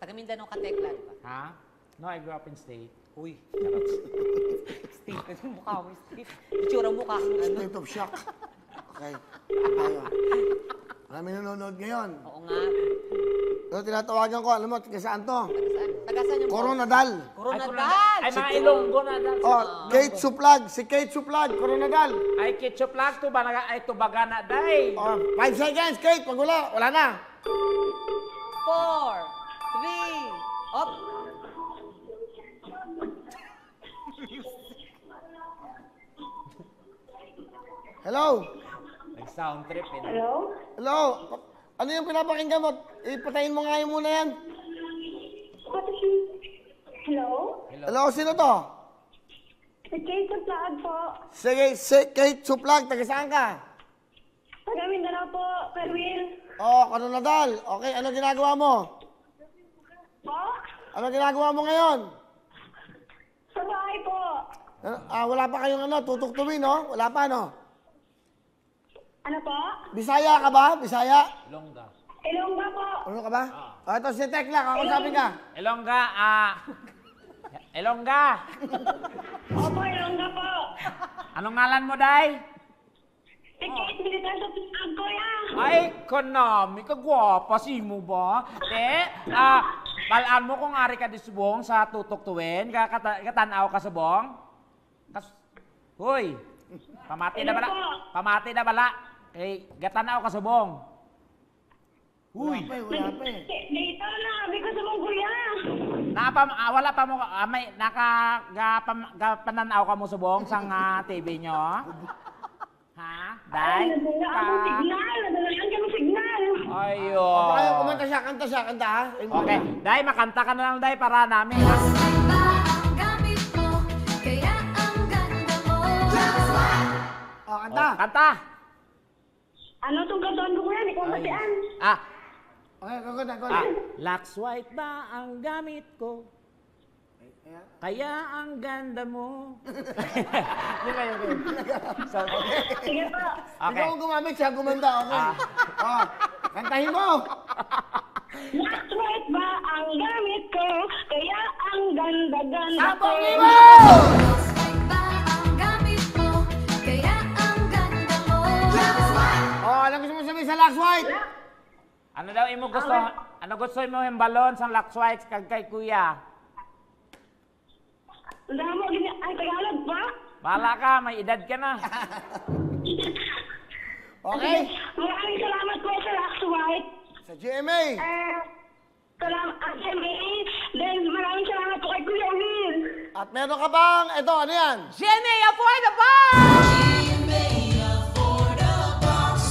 Taga Mindanao ka, Tekla, di ba? Ha? No, I grew up in state. Uy, charot. Steve, ano mukha mo, Steve? Itsura mukha kang ano. State of shock. Okay. Tayo. Marami nanonood ngayon. Oo nga. Ito, tinatawagan ko. Alam mo, saan to? Taga-saan yung Coronadal. Coronadal! Ay, mga Ilonggo na dal. Oh, Kate Suplag. Si Kate Suplag, Coronadal. Ay, ketchup lang to ba? Ay, tubaga na, day. Oh, 5 seconds, Kate. Pag wala na. 4, 3, up! Hello? Nag-sound trip, eh. Hello? Hello? Ano yung pinapakinggan mo? Ipatayin mo nga yung muna yan. Hello? Hello, sino to? Si Kate sa vlog po. Sige, si Kate Suplag. Taga saan ka? Taga Mindanao po, Perwil. Oh, Coronadal. Okay, ano ginagawa mo? Po? Ano ginagawa mo ngayon? Sa bahay po. Wala pa kayong tutuktumin, no? Wala pa, no? Ano po? Bisaya ka ba? Bisaya? Ilongga. Ilongga po. Ano ka ba? Ito si Tekla, kakusapin ka. Ilongga, Ilongga. Opo, Ilongga po. Anong ngalan mo, day? Si Kate, militar sa vlog ko ya. Ay, kanami, kagwapa si mo ba? Balaan mo kung ari ka di subong sa tutuktuin, katanaw ka subong. Hoy, pamati na bala. Pamati na bala. Eh, gatanaw ka subong. Huy. Wala pa eh. Dito na, sabi ko sa mong kuya. Wala pa mo, may nakapananaw ka mo subong sang TV nyo? Ha? Day? Nadala akong signal. Nadala kami signal. Ayun. Kaya kumanta siya, kanta ha. Okay, Day, makanta ka na lang, Day, para namin, ha? Oh, kanta. Kanta! Ano itong kantuan ko kuya? Hindi ko matian. Okay, kanta. Lux white ba ang gamit ko? Kaya ang ganda mo. Di ba yun? Sige po. Ikaw ang gumamit, siya gumanda. Okay. Kantahin mo. Lux white ba ang gamit ko? Kaya ang ganda-ganda ko. Sabongin mo! Ano gusto mo sabihin sa Lux White? Ano daw imo gusto? Ano gusto mo yung balon sa Lux White kay kuya? Ang dami mo, ay Tagalog ba? Bahala ka, may edad ka na. Okay. Maraming salamat po sa Lux White. Sa GMA. Salamat sa GMA. Then maraming salamat po kay Kuya Will. At meron ka bang, ito, ano yan? GMA Affordable!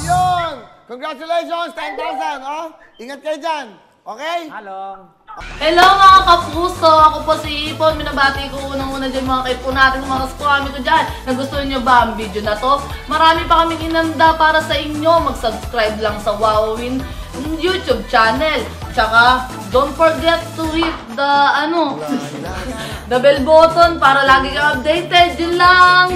Yun! Congratulations, 10,000, oh. Ingat kayo dyan. Okay? Halong. Hello mga kapuso! Ako po si Ipon. Minabati ko unang-una dyan mga kaipo natin, mga kaskwami ko dyan. Nagustuhan nyo ba ang video na to? Marami pa kaming inanda para sa inyo. Mag-subscribe lang sa Wowin YouTube channel. Tsaka, don't forget to hit the, the bell button para lagi kang updated. Yun lang!